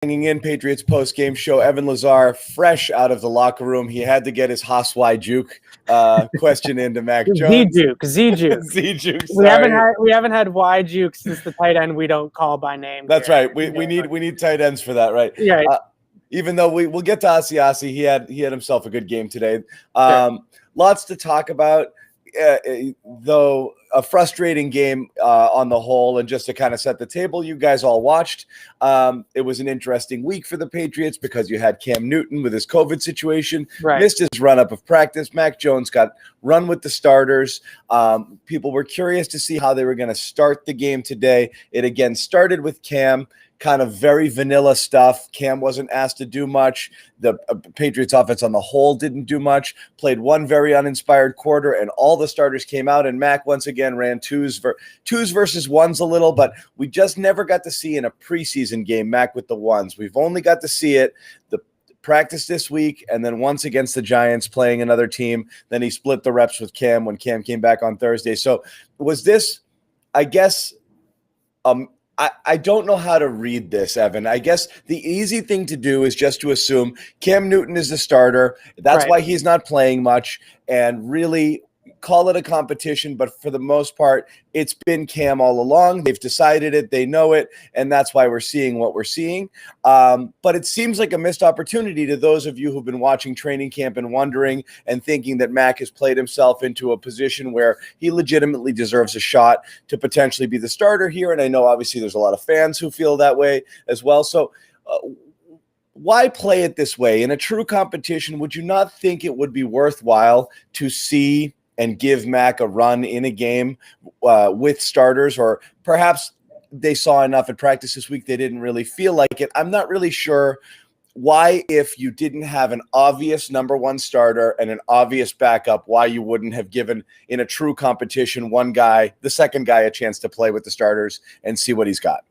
Hanging in Patriots post-game show. Evan Lazar, fresh out of the locker room. He had to get his Haswai Juke question into Mac Jones. Z-Juke. Z-Juke, We haven't had Y Juke since the tight end we don't call by name. That's right. We need tight ends for that, right? Yeah. Even though we'll get to Ossiasi, he had himself a good game today. Lots to talk about. Though a frustrating game on the whole, and just to kind of set the table, you guys all watched. It was an interesting week for the Patriots because you had Cam Newton with his COVID situation, missed his run-up of practice. Mac Jones got run with the starters. People were curious to see how they were going to start the game today. It again started with Cam. Kind of very vanilla stuff. Cam wasn't asked to do much. The Patriots offense on the whole didn't do much. Played one very uninspired quarter, and all the starters came out, and Mac once again ran twos versus ones a little, but we just never got to see in a preseason game Mac with the ones. We've only got to see it the practice this week, and then once against the Giants playing another team. Then he split the reps with Cam when Cam came back on Thursday. So was this, I guess, I don't know how to read this, Evan. I guess the easy thing to do is just to assume Cam Newton is the starter. That's why he's not playing much, and really call it a competition. But for the most part, it's been Cam all along. They've decided it. They know it. And that's why we're seeing what we're seeing. But it seems like a missed opportunity to those of you who've been watching training camp and wondering and thinking that Mac has played himself into a position where he legitimately deserves a shot to potentially be the starter here. And I know obviously there's a lot of fans who feel that way as well. So why play it this way? In a true competition, would you not think it would be worthwhile to see and give Mac a run in a game with starters? Or perhaps they saw enough at practice this week they didn't really feel like it. I'm not really sure why, if you didn't have an obvious number one starter and an obvious backup, why you wouldn't have given, in a true competition, one guy, the second guy, a chance to play with the starters and see what he's got.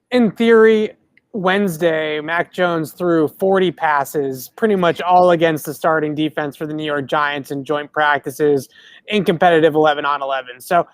In theory, Wednesday, Mac Jones threw 40 passes, pretty much all against the starting defense for the New York Giants in joint practices in competitive 11-on-11. So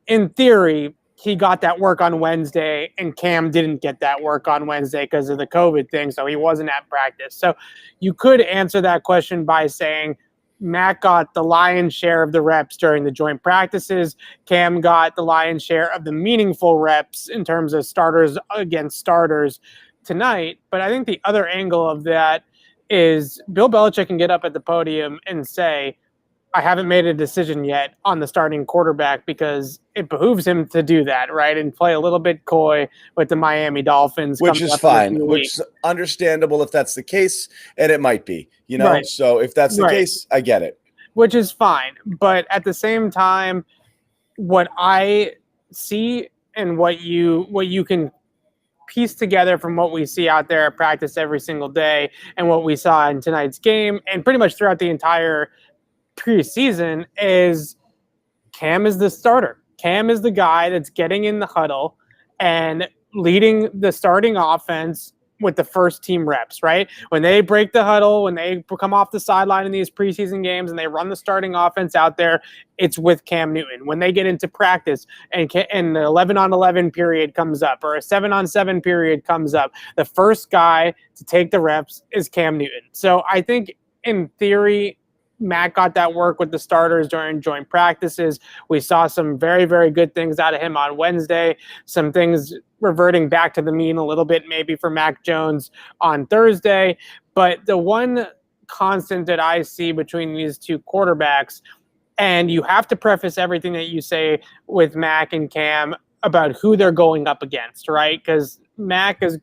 in theory, he got that work on Wednesday, and Cam didn't get that work on Wednesday because of the COVID thing, so he wasn't at practice. So you could answer that question by saying Mac got the lion's share of the reps during the joint practices. Cam got the lion's share of the meaningful reps in terms of starters against starters tonight. But I think the other angle of that is Bill Belichick can get up at the podium and say, I haven't made a decision yet on the starting quarterback, because it behooves him to do that, right? And play a little bit coy with the Miami Dolphins. Which is fine, which is understandable if that's the case, and it might be, you know? Right. So if that's the case, I get it. Which is fine. But at the same time, what I see and what you can piece together from what we see out there at practice every single day and what we saw in tonight's game and pretty much throughout the entire preseason is Cam is the starter. Cam is the guy that's getting in the huddle and leading the starting offense with the first team reps, right? When they break the huddle, when they come off the sideline in these preseason games and they run the starting offense out there, it's with Cam Newton. When they get into practice and the 11-on-11 period comes up or a 7-on-7 period comes up, the first guy to take the reps is Cam Newton. So I think in theory, Mac got that work with the starters during joint practices. We saw some very, very good things out of him on Wednesday. Some things reverting back to the mean a little bit maybe for Mac Jones on Thursday. But the one constant that I see between these two quarterbacks, and you have to preface everything that you say with Mac and Cam about who they're going up against, right? Because Mac is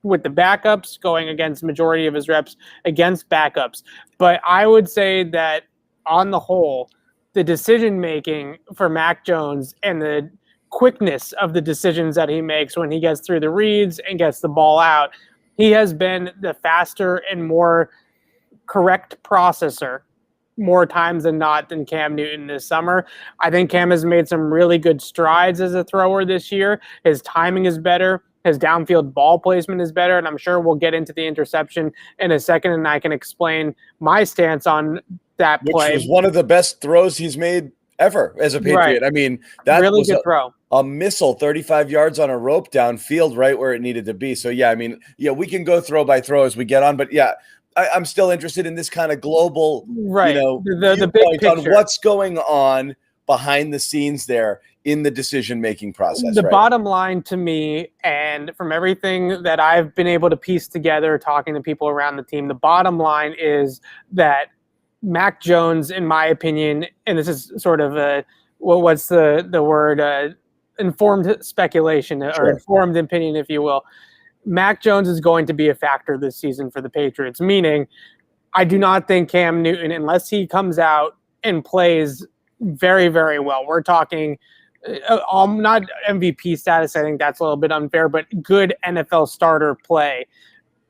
with the backups going against the majority of his reps against backups. But I would say that on the whole, the decision-making for Mac Jones and the quickness of the decisions that he makes when he gets through the reads and gets the ball out, he has been the faster and more correct processor more times than not than Cam Newton this summer. I think Cam has made some really good strides as a thrower this year. His timing is better. His downfield ball placement is better, and I'm sure we'll get into the interception in a second, and I can explain my stance on that play. Which was one of the best throws he's made ever as a Patriot. Right. I mean, that really was good throw. A missile 35 yards on a rope downfield, right where it needed to be. So, yeah, I mean, yeah, we can go throw by throw as we get on. But, yeah, I'm still interested in this kind of global, Right. The big viewpoint picture. on what's going on behind the scenes there in the decision-making process. The bottom line to me, and from everything that I've been able to piece together, talking to people around the team, the bottom line is that Mac Jones, in my opinion, and this is sort of what's the word, informed speculation or informed opinion, if you will. Mac Jones is going to be a factor this season for the Patriots, meaning I do not think Cam Newton, unless he comes out and plays very, very well, we're talking not MVP status. I think that's a little bit unfair, but good NFL starter play.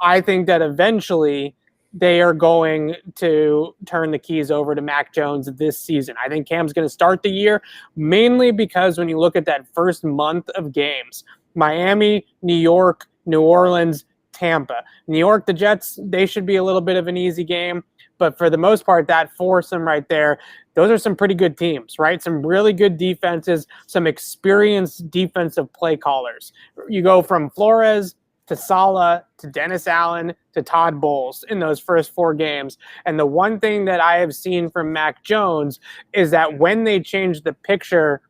I think that eventually they are going to turn the keys over to Mac Jones this season. I think Cam's going to start the year mainly because when you look at that first month of games, Miami, New York, New Orleans, Tampa. New York, the Jets, they should be a little bit of an easy game. But for the most part, that foursome right there, those are some pretty good teams, right? Some really good defenses, some experienced defensive play callers. You go from Flores to Saleh to Dennis Allen to Todd Bowles in those first 4 games. And the one thing that I have seen from Mac Jones is that when they change the picture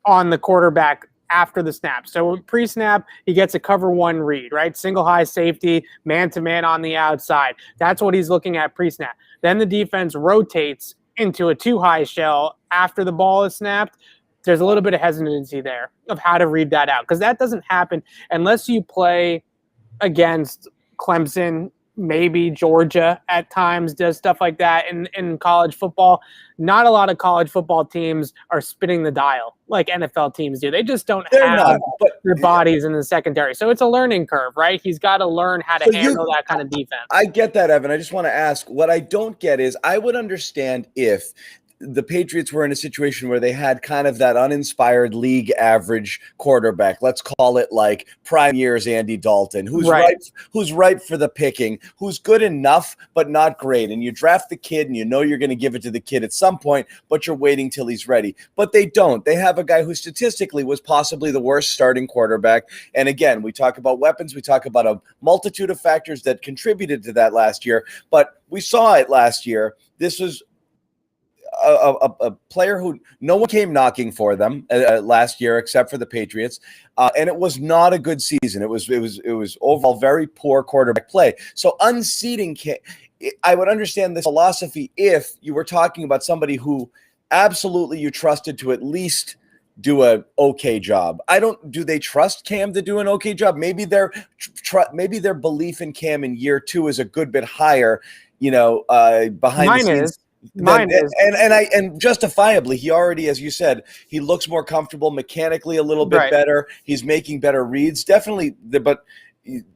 on the quarterback after the snap. So pre-snap, he gets a cover 1 read, right? Single high safety, man-to-man on the outside. That's what he's looking at pre-snap. Then the defense rotates into a 2 high shell after the ball is snapped. There's a little bit of hesitancy there of how to read that out because that doesn't happen unless you play against Clemson, maybe Georgia at times does stuff like that in college football. Not a lot of college football teams are spinning the dial like NFL teams do. They just don't have their bodies in the secondary. So it's a learning curve, right? He's got to learn how to handle that kind of defense. I get that, Evan. I just want to ask, what I don't get is I would understand if the Patriots were in a situation where they had kind of that uninspired league average quarterback. Let's call it like prime years Andy Dalton, who's ripe for the picking, who's good enough but not great. And you draft the kid and you know you're going to give it to the kid at some point, but you're waiting till he's ready. But they don't. They have a guy who statistically was possibly the worst starting quarterback. And again, we talk about weapons. We talk about a multitude of factors that contributed to that last year. But we saw it last year. This was a player who no one came knocking for them last year except for the Patriots, and it was not a good season. It was overall very poor quarterback play. So unseating, I would understand this philosophy if you were talking about somebody who absolutely you trusted to at least do a okay job. Do they trust Cam to do an okay job? Maybe their belief in Cam in year 2 is a good bit higher, behind the scenes. And justifiably, he already, as you said, he looks more comfortable mechanically, a little bit better. He's making better reads, definitely. But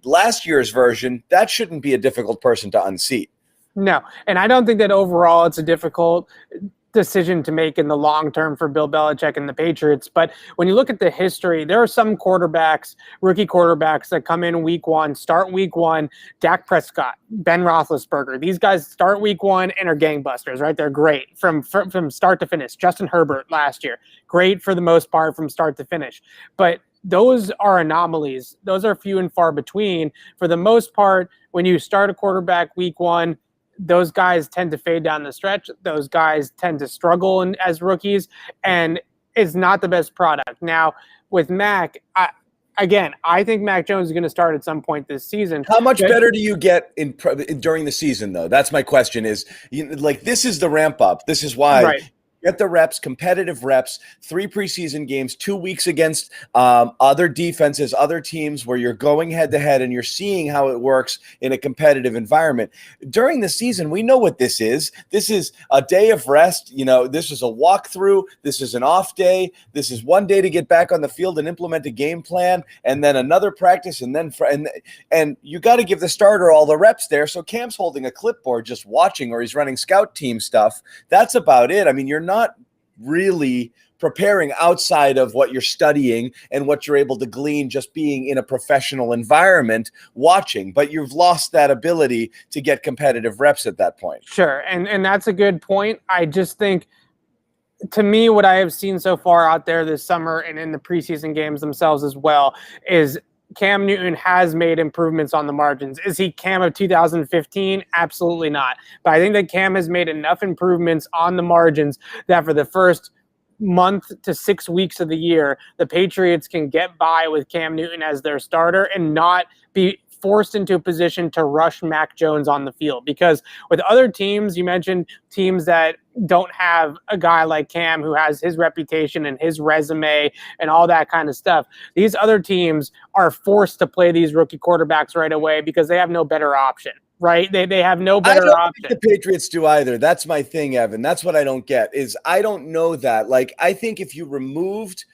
last year's version, that shouldn't be a difficult person to unseat. No, and I don't think that overall it's a difficult decision to make in the long term for Bill Belichick and the Patriots. But when you look at the history, there are some rookie quarterbacks that come in week 1, start week 1, Dak Prescott, Ben Roethlisberger. These guys start week 1 and are gangbusters, right? They're great from start to finish. Justin Herbert last year, great for the most part from start to finish. But those are anomalies. Those are few and far between. For the most part, when you start a quarterback week 1, those guys tend to fade down the stretch. Those guys tend to struggle as rookies, and it's not the best product. Now, with Mac, I think Mac Jones is going to start at some point this season. How much better do you get during the season, though? That's my question. This is the ramp up. This is why. Right. Get the reps, competitive reps, 3 preseason games, 2 weeks against other defenses, other teams where you're going head-to-head and you're seeing how it works in a competitive environment. During the season, we know what this is. This is a day of rest. This is a walkthrough. This is an off day. This is one day to get back on the field and implement a game plan, and then another practice, and then and you got to give the starter all the reps there. So Cam's holding a clipboard just watching, or he's running scout team stuff. That's about it. I mean, you're not really preparing outside of what you're studying and what you're able to glean just being in a professional environment watching, but you've lost that ability to get competitive reps at that point. Sure. And that's a good point. I just think to me, what I have seen so far out there this summer and in the preseason games themselves as well is Cam Newton has made improvements on the margins. Is he Cam of 2015? Absolutely not. But I think that Cam has made enough improvements on the margins that for the first month to 6 weeks of the year, the Patriots can get by with Cam Newton as their starter and not be forced into a position to rush Mac Jones on the field. Because with other teams, you mentioned teams that don't have a guy like Cam who has his reputation and his resume and all that kind of stuff. These other teams are forced to play these rookie quarterbacks right away because they have no better option. Right? They have no better option. The Patriots do either. That's my thing, Evan. That's what I don't get is I don't know that. Like, I think if you removed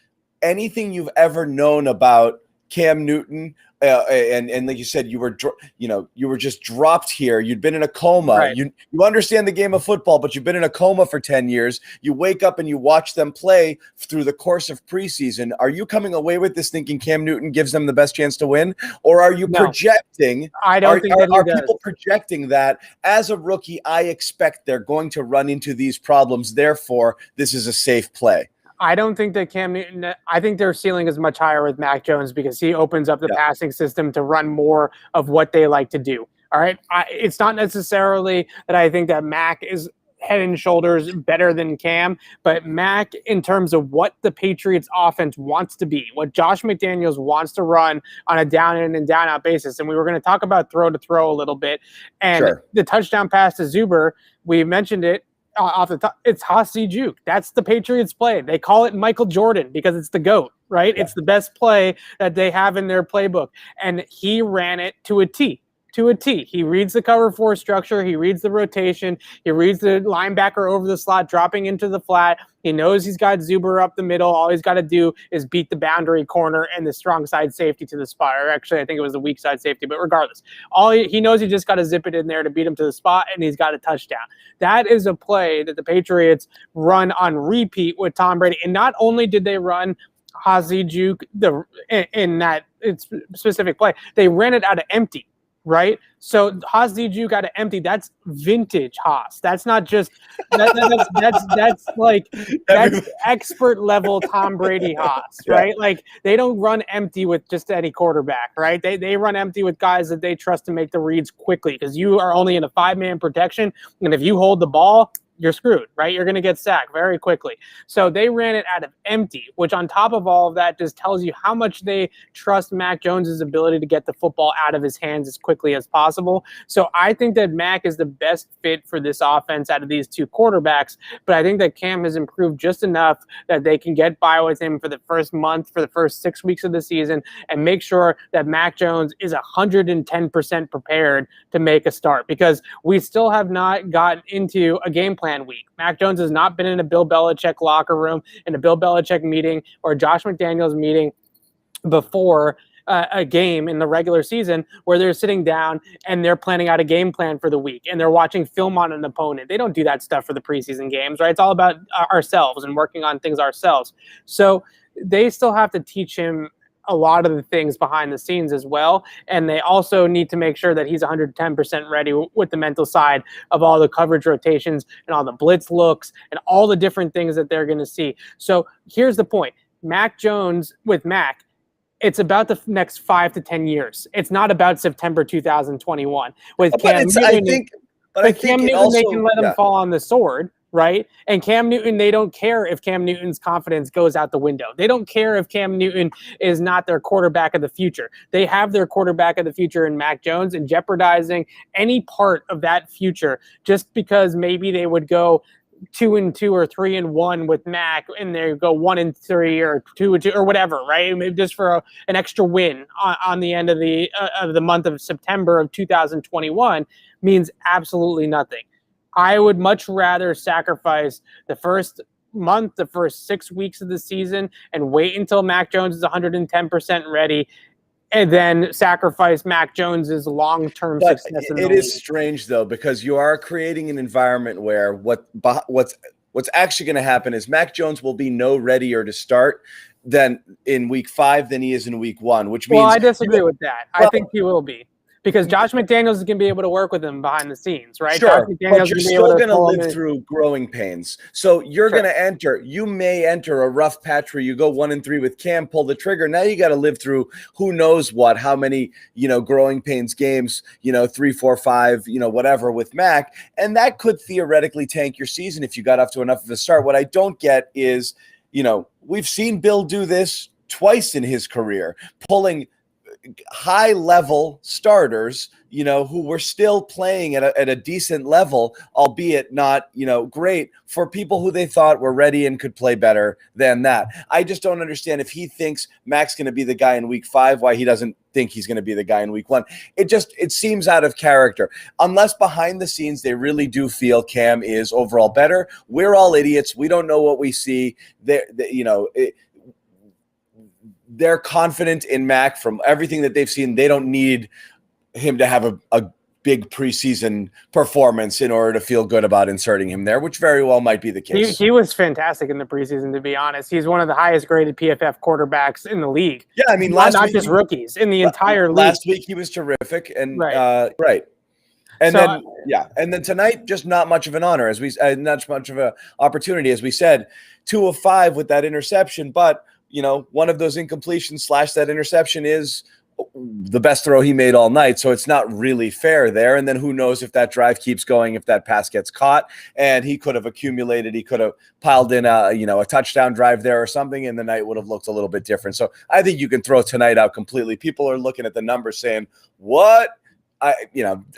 anything you've ever known about Cam Newton, and like you said, you were just dropped here. You'd been in a coma. Right. You understand the game of football, but you've been in a coma for 10 years. You wake up and you watch them play through the course of preseason. Are you coming away with this thinking Cam Newton gives them the best chance to win, or are you projecting? I don't think that are people projecting that as a rookie? I expect they're going to run into these problems. Therefore, this is a safe play. I don't think that Cam Newton, I think their ceiling is much higher with Mac Jones because he opens up the passing system to run more of what they like to do. All right. It's not necessarily that I think that Mac is head and shoulders better than Cam, but Mac, in terms of what the Patriots offense wants to be, what Josh McDaniels wants to run on a down in and down out basis. And we were going to talk about throw to throw a little bit. And the touchdown pass to Zuber, we mentioned it. Off the top, it's Hasi Juke. That's the Patriots play. They call it Michael Jordan because it's the GOAT, right? Yeah. It's the best play that they have in their playbook. And he ran it to a T. He reads the cover 4 structure. He reads the rotation. He reads the linebacker over the slot, dropping into the flat. He knows he's got Zuber up the middle. All he's got to do is beat the boundary corner and the strong side safety to the spot. Or actually, I think it was the weak side safety, but regardless, he knows he just got to zip it in there to beat him to the spot, and he's got a touchdown. That is a play that the Patriots run on repeat with Tom Brady. And not only did they run Hasi Juke in that specific play, they ran it out of empty. Right, so Hasi Juke got to empty. That's vintage Haas. That's not just that's expert level Tom Brady Haas, right? Yeah. Like they don't run empty with just any quarterback, right? They run empty with guys that they trust to make the reads quickly because you are only in a 5-man protection, and if you hold the ball, you're screwed, right? You're going to get sacked very quickly. So they ran it out of empty, which on top of all of that just tells you how much they trust Mac Jones's ability to get the football out of his hands as quickly as possible. So I think that Mac is the best fit for this offense out of these two quarterbacks, but I think that Cam has improved just enough that they can get by with him for the first month, for the first 6 weeks of the season, and make sure that Mac Jones is 110% prepared to make a start, because we still have not gotten into a game plan week. Mac Jones has not been in a Bill Belichick locker room, in a Bill Belichick meeting, or a Josh McDaniels meeting before a game in the regular season where they're sitting down and they're planning out a game plan for the week and they're watching film on an opponent. They don't do that stuff for the preseason games, right? It's all about ourselves and working on things ourselves. So they still have to teach him a lot of the things behind the scenes as well. And they also need to make sure that he's 110% ready with the mental side of all the coverage rotations and all the blitz looks and all the different things that they're going to see. So here's the point. Mac Jones with Mac, it's about the next 5 to 10 years. It's not about September 2021. With Cam Newton, I think Cam Newton, they can let him fall on the sword. Right? And Cam Newton, they don't care if Cam Newton's confidence goes out the window. They don't care if Cam Newton is not their quarterback of the future. They have their quarterback of the future in Mac Jones, and jeopardizing any part of that future just because maybe they would go 2-2 or 3-1 with Mac, and they go 1-3 or 2-2 or whatever, right? Maybe just for an extra win on the end of the month of September of 2021 means absolutely nothing. I would much rather sacrifice the first month, the first 6 weeks of the season, and wait until Mac Jones is 110% ready, and then sacrifice Mac Jones's long-term success. It is strange, though, because you are creating an environment where what's actually going to happen is Mac Jones will be no readier to start than in week 5 than he is in week 1, which means. Well, I disagree with that. I think he will be. Because Josh McDaniels is going to be able to work with him behind the scenes, right? Sure, but you're still going to live through growing pains. So you're going to you may enter a rough patch where you go 1-3 with Cam, pull the trigger. Now you got to live through who knows how many, growing pains games, 3, 4, 5, whatever with Mac. And that could theoretically tank your season if you got off to enough of a start. What I don't get is, we've seen Bill do this twice in his career, pulling high-level starters, who were still playing at a decent level, albeit not, great, for people who they thought were ready and could play better than that. I just don't understand if he thinks Mac's going to be the guy in week 5, why he doesn't think he's going to be the guy in week 1. It seems out of character. Unless behind the scenes they really do feel Cam is overall better. We're all idiots. We don't know what we see. They're confident in Mac from everything that they've seen. They don't need him to have a big preseason performance in order to feel good about inserting him there, which very well might be the case. He was fantastic in the preseason, to be honest. He's one of the highest graded PFF quarterbacks in the league. Yeah, I mean, not just rookies, in the entire league. Last week he was terrific, and right. And then tonight, just not much of an honor, not much of an opportunity, as we said. 2 of 5 with that interception, but one of those incompletions / that interception is the best throw he made all night. So it's not really fair there. And then who knows if that drive keeps going, if that pass gets caught, and he could have accumulated, he could have piled in a touchdown drive there or something, and the night would have looked a little bit different. So I think you can throw tonight out completely. People are looking at the numbers saying, what?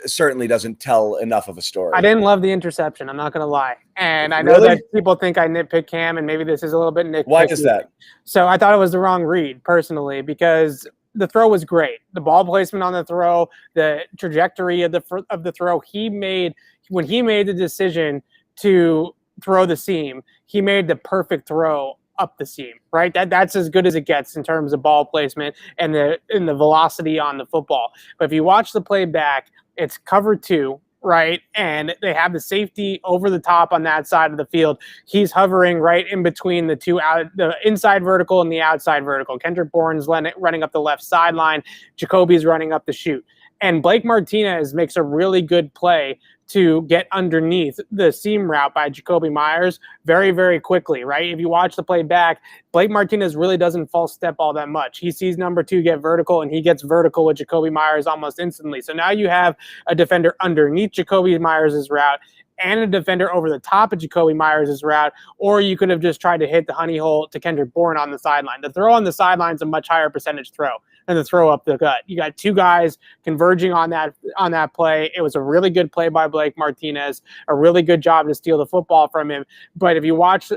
Certainly doesn't tell enough of a story. I didn't love the interception. I'm not going to lie. And I know that people think I nitpick Cam, and maybe this is a little bit nitpicky. Why is that? So I thought it was the wrong read, personally, because the throw was great. The ball placement on the throw, the trajectory of the throw he made, when he made the decision to throw the seam, he made the perfect throw up the seam, right? That's as good as it gets in terms of ball placement and the velocity on the football. But if you watch the play back, it's cover 2, right? And they have the safety over the top on that side of the field. He's hovering right in between the inside vertical and the outside vertical. Kendrick Bourne's running up the left sideline. Jacoby's running up the chute. And Blake Martinez makes a really good play to get underneath the seam route by Jacoby Myers very, very quickly, right? If you watch the play back, Blake Martinez really doesn't false step all that much. He sees number 2 get vertical, and he gets vertical with Jacoby Myers almost instantly. So now you have a defender underneath Jacoby Myers' route and a defender over the top of Jacoby Myers' route, or you could have just tried to hit the honey hole to Kendrick Bourne on the sideline. The throw on the sideline is a much higher percentage throw than the throw up the gut. You got 2 guys converging on that play. It was a really good play by Blake Martinez, a really good job to steal the football from him. But if you watch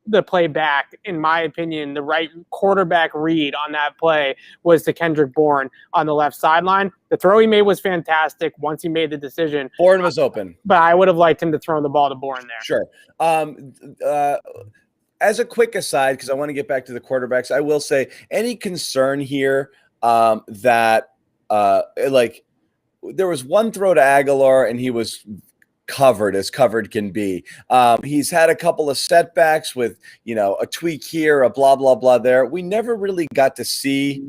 the play back, in my opinion, the right quarterback read on that play was to Kendrick Bourne on the left sideline. The throw he made was fantastic once he made the decision. Bourne was open. But I would have liked him to throw the ball to Bourne there. Sure. As a quick aside, because I want to get back to the quarterbacks, I will say, any concern here that there was one throw to Aguilar and he was covered as covered can be. He's had a couple of setbacks with, a tweak here, a blah, blah, blah there. We never really got to see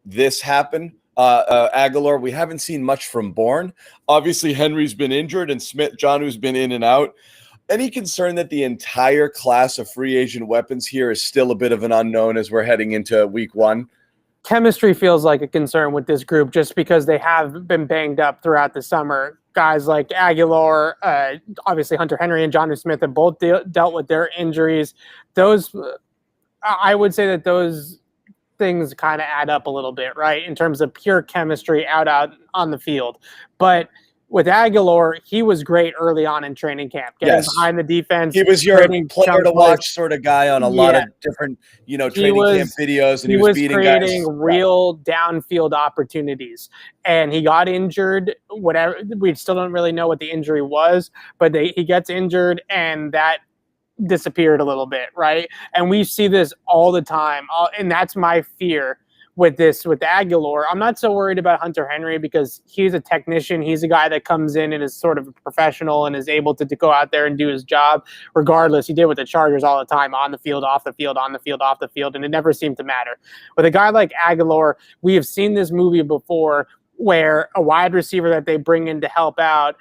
this happen. Aguilar, we haven't seen much from Bourne. Obviously, Henry's been injured and John's been in and out. Any concern that the entire class of free agent weapons here is still a bit of an unknown as we're heading into week 1? Chemistry feels like a concern with this group just because they have been banged up throughout the summer. Guys like Aguilar, obviously Hunter Henry and Jonnu Smith have both dealt with their injuries. I would say that those things kind of add up a little bit, right, in terms of pure chemistry out on the field. But with Aguilar, he was great early on in training camp, getting behind the defense. He was your player to watch sort of guy on a lot of different, training camp videos, and he was beating guys. He was creating real downfield opportunities. And he got injured. Whatever, we still don't really know what the injury was, but he gets injured, and that disappeared a little bit, right? And we see this all the time, and that's my fear with Aguilar. I'm not so worried about Hunter Henry because he's a technician. He's a guy that comes in and is sort of a professional and is able to go out there and do his job regardless. He did with the Chargers all the time, on the field, off the field, on the field, off the field, and it never seemed to matter. With a guy like Aguilar, we have seen this movie before where a wide receiver that they bring in to help out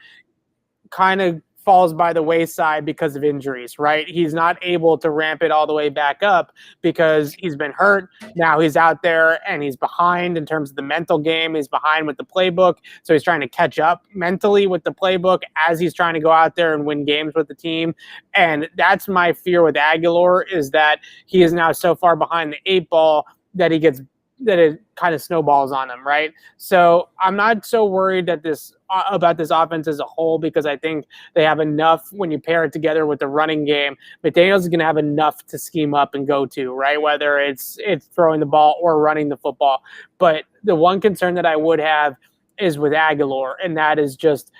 kind of falls by the wayside because of injuries, right? He's not able to ramp it all the way back up because he's been hurt. Now he's out there and he's behind in terms of the mental game. He's behind with the playbook. So he's trying to catch up mentally with the playbook as he's trying to go out there and win games with the team. And that's my fear with Aguilar, is that he is now so far behind the 8 ball that it kind of snowballs on him, right? So I'm not so worried that about this offense as a whole, because I think they have enough when you pair it together with the running game. McDaniels is going to have enough to scheme up and go to, right? Whether it's throwing the ball or running the football. But the one concern that I would have is with Aguilar, and that is just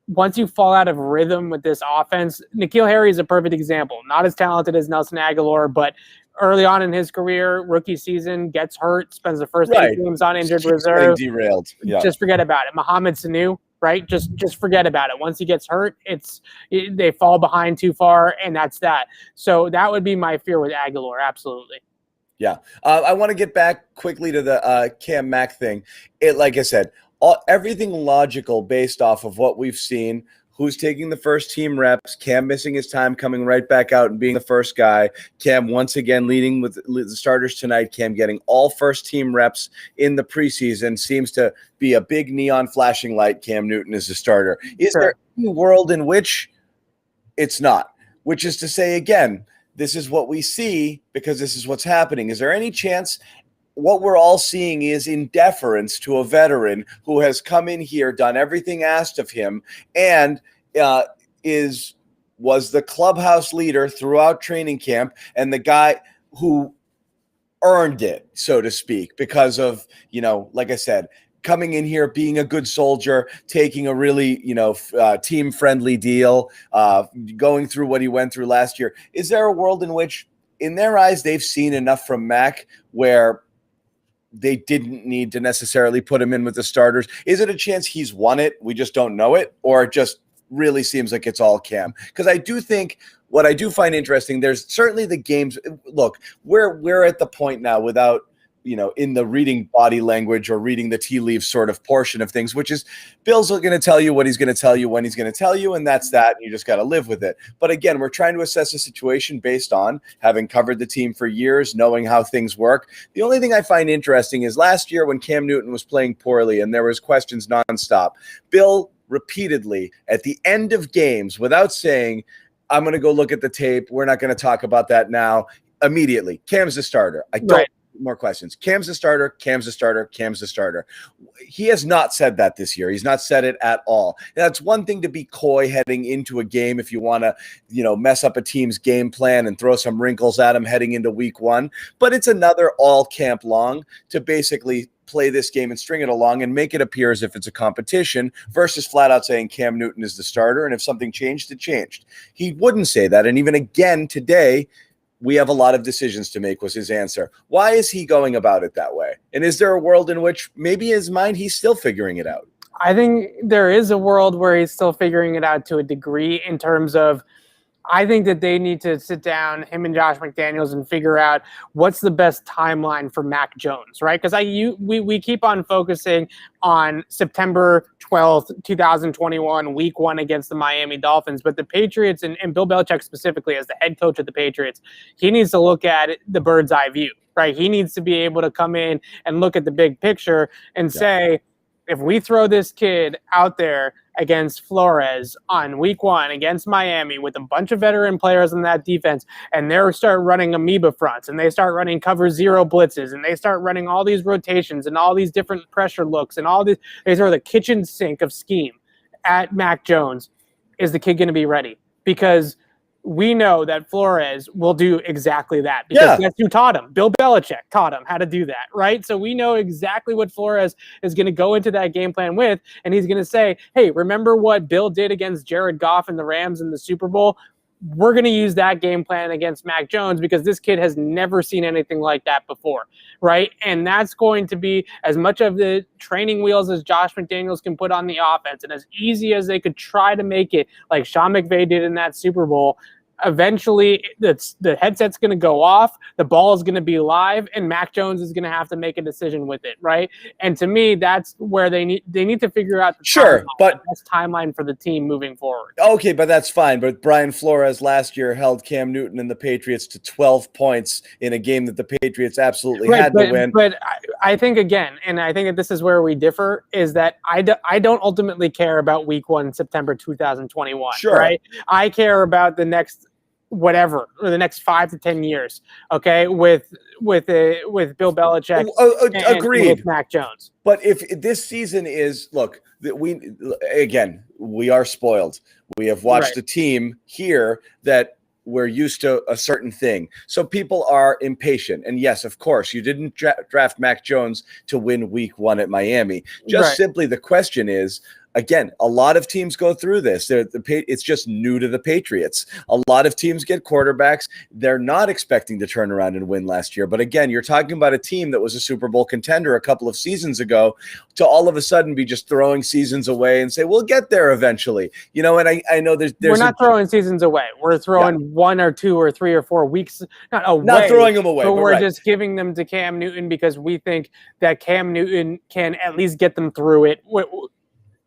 once you fall out of rhythm with this offense. N'Keal Harry is a perfect example. Not as talented as Nelson Aguilar, but early on in his career, rookie season, gets hurt, spends the first 8 games on injured reserve. Derailed. Yeah. Just forget about it. Mohamed Sanu, right? Just forget about it. Once he gets hurt, they fall behind too far, and that's that. So that would be my fear with Aguilar, absolutely. Yeah. I want to get back quickly to the Cam Mack thing. Like I said, everything logical based off of what we've seen. Who's taking the first team reps? Cam missing his time, coming right back out and being the first guy. Cam once again leading with the starters tonight. Cam getting all first team reps in the preseason. Seems to be a big neon flashing light. Cam Newton is the starter. Is there any world in which it's not? Which is to say, again, this is what we see because this is what's happening. Is there any chance what we're all seeing is in deference to a veteran who has come in here, done everything asked of him, and was the clubhouse leader throughout training camp and the guy who earned it, so to speak, because of, like I said, coming in here, being a good soldier, taking a really, team-friendly deal, going through what he went through last year. Is there a world in which, in their eyes, they've seen enough from Mac where they didn't need to necessarily put him in with the starters? Is it a chance he's won it, we just don't know it, or it just really seems like it's all Cam? Because I do think what I do find interesting, there's certainly the games. Look, we're at the point now without, in the reading body language or reading the tea leaves sort of portion of things, which is Bill's going to tell you what he's going to tell you when he's going to tell you, and that's that. And you just got to live with it. But again, we're trying to assess the situation based on having covered the team for years, knowing how things work. The only thing I find interesting is last year when Cam Newton was playing poorly and there was questions nonstop, Bill repeatedly at the end of games, without saying, I'm going to go look at the tape, we're not going to talk about that now, immediately, Cam's the starter. I don't more questions. Cam's the starter. Cam's the starter. Cam's the starter. He has not said that this year. He's not said it at all. And that's one thing to be coy heading into a game if you want to, mess up a team's game plan and throw some wrinkles at him heading into week 1. But it's another all camp long to basically play this game and string it along and make it appear as if it's a competition versus flat out saying Cam Newton is the starter. And if something changed, it changed. He wouldn't say that. And even again today, we have a lot of decisions to make was his answer. Why is he going about it that way? And is there a world in which maybe in his mind he's still figuring it out? I think there is a world where he's still figuring it out to a degree, in terms of, I think that they need to sit down, him and Josh McDaniels, and figure out what's the best timeline for Mac Jones, right? Because we keep on focusing on September 12th, 2021, week 1 against the Miami Dolphins. But the Patriots, and Bill Belichick specifically as the head coach of the Patriots, he needs to look at the bird's eye view, right? He needs to be able to come in and look at the big picture and say, if we throw this kid out there against Flores on week 1 against Miami with a bunch of veteran players in that defense, and they start running amoeba fronts, and they start running cover 0 blitzes, and they start running all these rotations and all these different pressure looks and all these, they throw the kitchen sink of scheme at Mac Jones, is the kid going to be ready? Because we know that Flores will do exactly that, because that's who taught him. Bill Belichick taught him how to do that, right? So we know exactly what Flores is going to go into that game plan with, and he's going to say, hey, remember what Bill did against Jared Goff and the Rams in the Super Bowl? We're going to use that game plan against Mac Jones, because this kid has never seen anything like that before, right? And that's going to be as much of the training wheels as Josh McDaniels can put on the offense, and as easy as they could try to make it like Sean McVay did in that Super Bowl. eventually the headset's going to go off, the ball is going to be live, and Mac Jones is going to have to make a decision with it, right? And to me, that's where they need to figure out the best timeline for the team moving forward. Okay, but that's fine. But Brian Flores last year held Cam Newton and the Patriots to 12 points in a game that the Patriots absolutely had to win. But I think, again, and I think that this is where we differ, is that I don't ultimately care about week 1, September 2021, right? I care about the next whatever, or the next 5 to 10 years, okay, with Bill Belichick agreed. And with Mac Jones. But if this season is, look, we are spoiled. We have watched a team here that we're used to a certain thing. So people are impatient. And yes, of course, you didn't draft Mac Jones to win week 1 at Miami. Simply the question is, again, a lot of teams go through this. It's just new to the Patriots. A lot of teams get quarterbacks. They're not expecting to turn around and win last year. But again, you're talking about a team that was a Super Bowl contender a couple of seasons ago to all of a sudden be just throwing seasons away and say, we'll get there eventually. You know, and I know there's we're not throwing seasons away. We're throwing 1 or 2 or 3 or 4 weeks, not throwing them away. But we're just giving them to Cam Newton because we think that Cam Newton can at least get them through it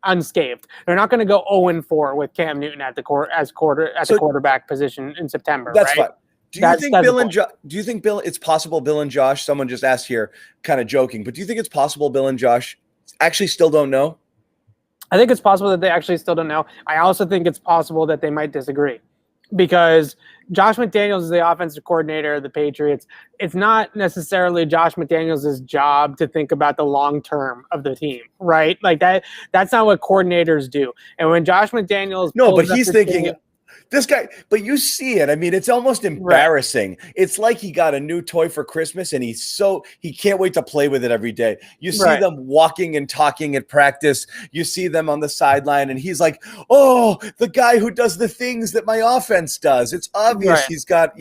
unscathed. They're not going to go 0-4 with Cam Newton at the quarterback position in September. That's fine. Do you think it's possible Bill and Josh, someone just asked here, kind of joking, but do you think it's possible Bill and Josh actually still don't know? I think it's possible that they actually still don't know. I also think it's possible that they might disagree, because Josh McDaniels is the offensive coordinator of the Patriots. It's not necessarily Josh McDaniels' job to think about the long term of the team, right? Like that's not what coordinators do. And when Josh McDaniels he's thinking this guy, but you see it. I mean, it's almost embarrassing. Right. It's like he got a new toy for Christmas and he can't wait to play with it every day. You see them walking and talking at practice. You see them on the sideline and he's like, oh, the guy who does the things that my offense does. It's obvious he's got,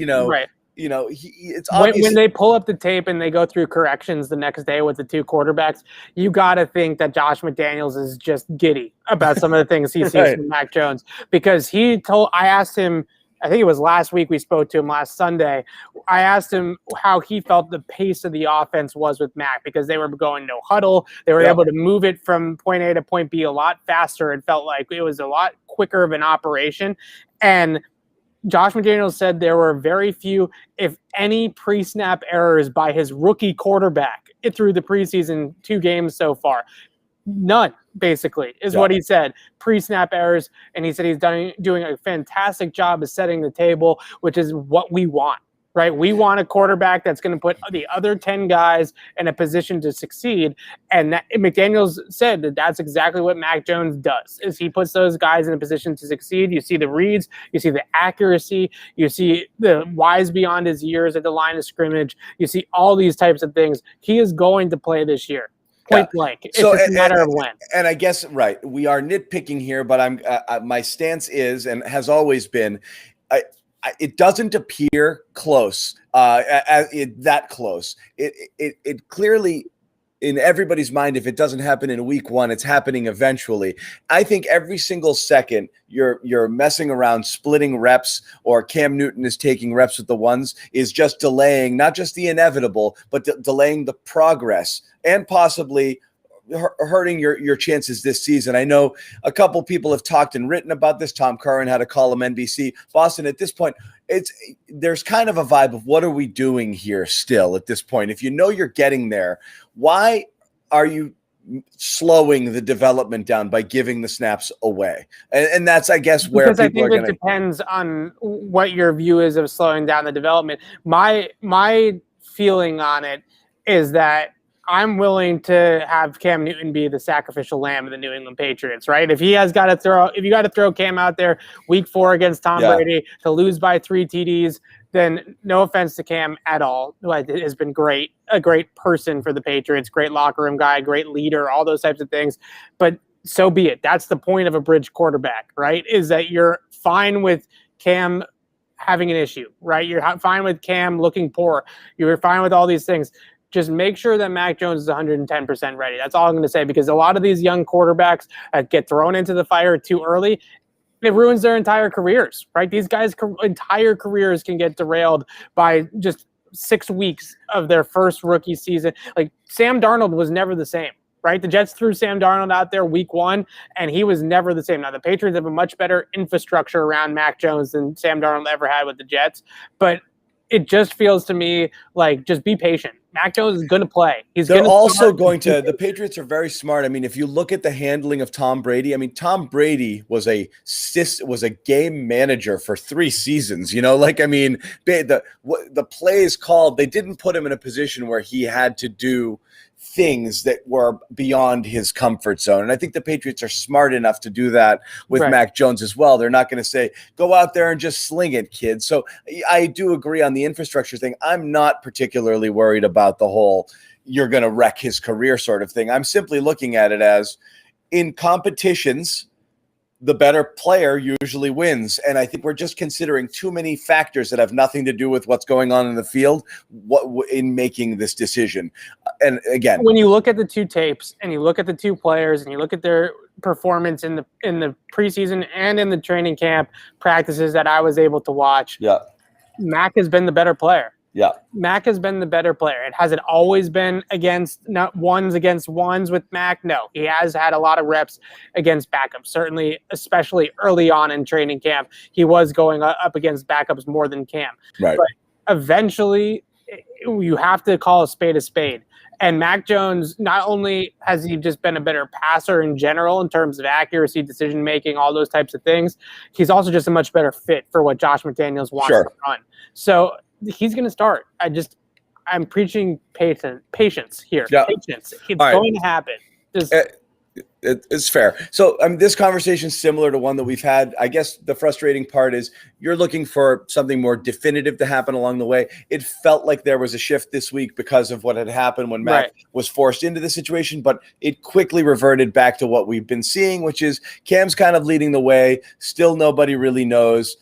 it's obvious. When they pull up the tape and they go through corrections the next day with the 2 quarterbacks, you got to think that Josh McDaniels is just giddy about some of the things he sees from Mac Jones, because I asked him, I think it was last week we spoke to him last Sunday. I asked him how he felt the pace of the offense was with Mac, because they were going no huddle. They were able to move it from point A to point B a lot faster. It felt like it was a lot quicker of an operation. And Josh McDaniels said there were very few, if any, pre-snap errors by his rookie quarterback through the preseason 2 games so far. None, basically, is what he said. Pre-snap errors, and he said he's doing a fantastic job of setting the table, which is what we want. Right, we want a quarterback that's going to put the other 10 guys in a position to succeed, and McDaniels said that that's exactly what Mac Jones does. Is he puts those guys in a position to succeed. You see the reads, you see the accuracy, you see the wise beyond his years at the line of scrimmage. You see all these types of things. He is going to play this year. Point blank. It's just a matter of when. And I guess we are nitpicking here, but my stance is and has always been. It doesn't appear close, that close. It clearly, in everybody's mind, if it doesn't happen in week 1, it's happening eventually. I think every single second you're messing around, splitting reps, or Cam Newton is taking reps with the ones, is just delaying not just the inevitable, but delaying the progress and possibly hurting your chances this season. I know a couple people have talked and written about this. Tom Curran had a column NBC. Boston, at this point, there's kind of a vibe of what are we doing here still at this point? If you know you're getting there, why are you slowing the development down by giving the snaps away? And that's, I guess, where because people are going to... It depends on what your view is of slowing down the development. My feeling on it is that I'm willing to have Cam Newton be the sacrificial lamb of the New England Patriots, right? If you got to throw Cam out there week 4 against Tom Brady to lose by 3 TDs, then no offense to Cam at all. It has been great, a great person for the Patriots, great locker room guy, great leader, all those types of things. But so be it. That's the point of a bridge quarterback, right? Is that you're fine with Cam having an issue, right? You're fine with Cam looking poor. You're fine with all these things. Just make sure that Mac Jones is 110% ready. That's all I'm going to say, because a lot of these young quarterbacks that get thrown into the fire too early, It ruins their entire careers, right? These guys' entire careers can get derailed by just 6 weeks of their first rookie season. Like Sam Darnold was never the same, right? The Jets threw Sam Darnold out there week 1, and he was never the same. Now, the Patriots have a much better infrastructure around Mac Jones than Sam Darnold ever had with the Jets, but it just feels to me like just be patient. Mac Jones is going to play. They're also going to – the Patriots are very smart. I mean, if you look at the handling of Tom Brady, I mean, Tom Brady was a game manager for 3 seasons. You know, like, I mean, the plays called, they didn't put him in a position where he had to do things that were beyond his comfort zone. And I think the Patriots are smart enough to do that with Mac Jones as well. They're not going to say, go out there and just sling it, kid. So I do agree on the infrastructure thing. I'm not particularly worried about the whole you're going to wreck his career sort of thing. I'm simply looking at it as in competitions, the better player usually wins. And I think we're just considering too many factors that have nothing to do with what's going on in the field in making this decision. And again, when you look at the 2 tapes and you look at the 2 players and you look at their performance in the preseason and in the training camp practices that I was able to watch, Mac has been the better player. Mac has been the better player. It hasn't always been not ones against ones with Mac. No, he has had a lot of reps against backups. Certainly, especially early on in training camp, he was going up against backups more than Cam. Right. But eventually, you have to call a spade. And Mac Jones, not only has he just been a better passer in general in terms of accuracy, decision-making, all those types of things, he's also just a much better fit for what Josh McDaniels wants to run. So he's going to start. I'm preaching patience here. Patience. It's going to happen. It's fair. So this conversation is similar to one that we've had. I guess the frustrating part is you're looking for something more definitive to happen along the way. It felt like there was a shift this week because of what had happened when Mac was forced into the situation, but it quickly reverted back to what we've been seeing, which is Cam's kind of leading the way. Still nobody really knows.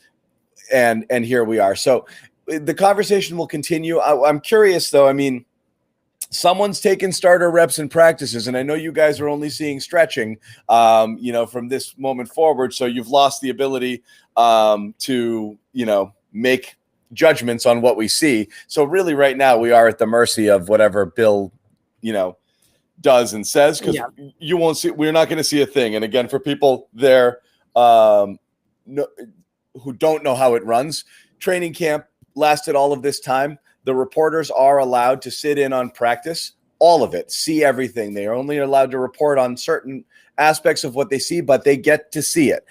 And here we are. So the conversation will continue. I'm curious, though. I mean, someone's taking starter reps in practices, and I know you guys are only seeing stretching, from this moment forward. So you've lost the ability to, make judgments on what we see. So really, right now, we are at the mercy of whatever Bill, does and says, because you won't see. We're not going to see a thing. And again, for people there who don't know how it runs, training camp lasted all of this time. The reporters are allowed to sit in on practice, all of it, see everything. They are only allowed to report on certain aspects of what they see, but they get to see it.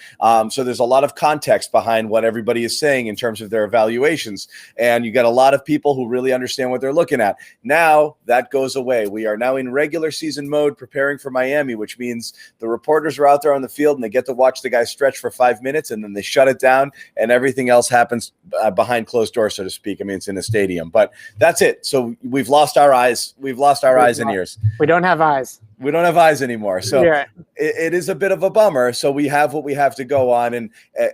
So there's a lot of context behind what everybody is saying in terms of their evaluations. And you get a lot of people who really understand what they're looking at. Now that goes away. We are now in regular season mode preparing for Miami, which means the reporters are out there on the field and they get to watch the guys stretch for 5 minutes and then they shut it down and everything else happens behind closed doors, so to speak. I mean, it's in a stadium, but that's it. So we've lost our eyes. We've lost our eyes and ears. We don't have eyes. We don't have eyes anymore. So it is a bit of a bummer. So we have what we have to go on. And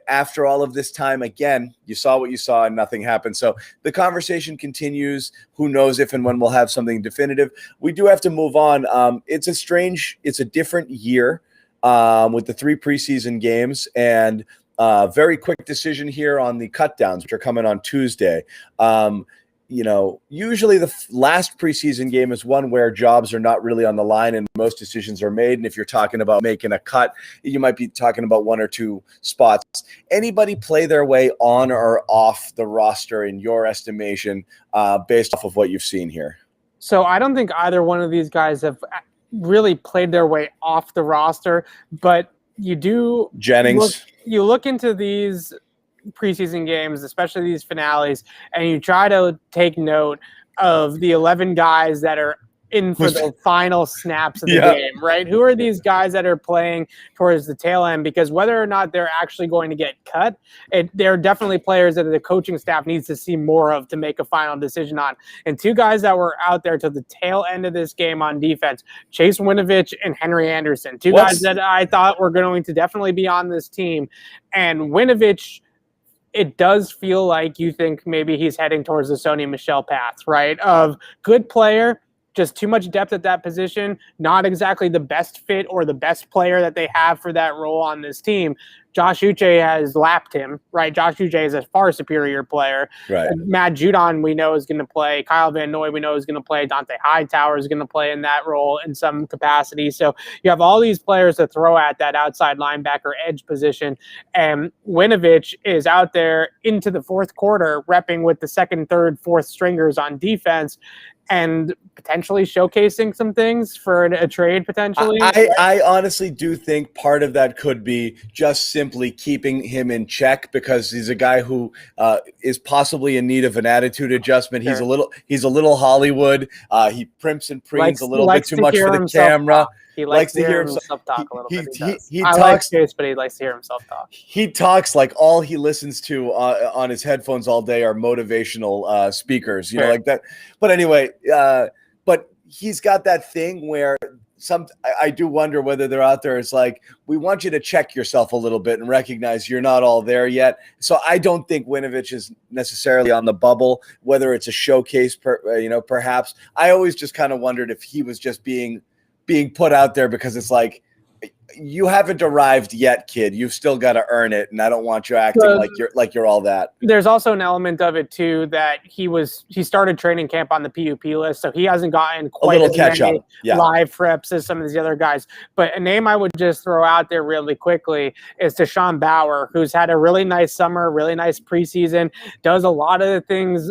after all of this time, again, you saw what you saw and nothing happened. So the conversation continues. Who knows if and when we'll have something definitive. We do have to move on. It's a different year with the 3 preseason games and very quick decision here on the cutdowns, which are coming on Tuesday. Usually the last preseason game is one where jobs are not really on the line and most decisions are made. And if you're talking about making a cut, you might be talking about 1 or 2 spots. Anybody play their way on or off the roster in your estimation based off of what you've seen here? So I don't think either one of these guys have really played their way off the roster, but you do. Jennings. You look into these preseason games, especially these finales, and you try to take note of the 11 guys that are in for the final snaps of the game, right? Who are these guys that are playing towards the tail end? Because whether or not they're actually going to get cut, they're definitely players that the coaching staff needs to see more of to make a final decision on. And 2 guys that were out there to the tail end of this game on defense, Chase Winovich and Henry Anderson, 2 guys that I thought were going to definitely be on this team. And Winovich, it does feel like you think maybe he's heading towards the Sony Michel path, right? Of good player, just too much depth at that position, not exactly the best fit or the best player that they have for that role on this team. Josh Uche has lapped him, right? Josh Uche is a far superior player. Right. Matt Judon, we know, is going to play. Kyle Van Noy, we know, is going to play. Dante Hightower is going to play in that role in some capacity. So you have all these players to throw at that outside linebacker edge position. And Winovich is out there into the fourth quarter repping with the second, third, fourth stringers on defense and potentially showcasing some things for a trade potentially. I honestly do think part of that could be just simply keeping him in check, because he's a guy who is possibly in need of an attitude adjustment. Sure. He's a little Hollywood. He primps and preens a little bit too much for the camera. He likes to hear himself talk a little bit. He I talks, like Chase, but he likes to hear himself talk. He talks like all he listens to on his headphones all day are motivational speakers, you know, like that. But anyway, but he's got that thing where I do wonder whether they're out there. It's like, we want you to check yourself a little bit and recognize you're not all there yet. So I don't think Winovich is necessarily on the bubble, whether it's a showcase, perhaps. I always just kind of wondered if he was just being put out there because it's like, you haven't arrived yet, kid. You've still got to earn it, and I don't want you acting like you're all that. There's also an element of it too that he started training camp on the PUP list, so he hasn't gotten quite as many live reps as some of these other guys. But a name I would just throw out there really quickly is Deshaun Bauer, who's had a really nice summer, really nice preseason, does a lot of the things,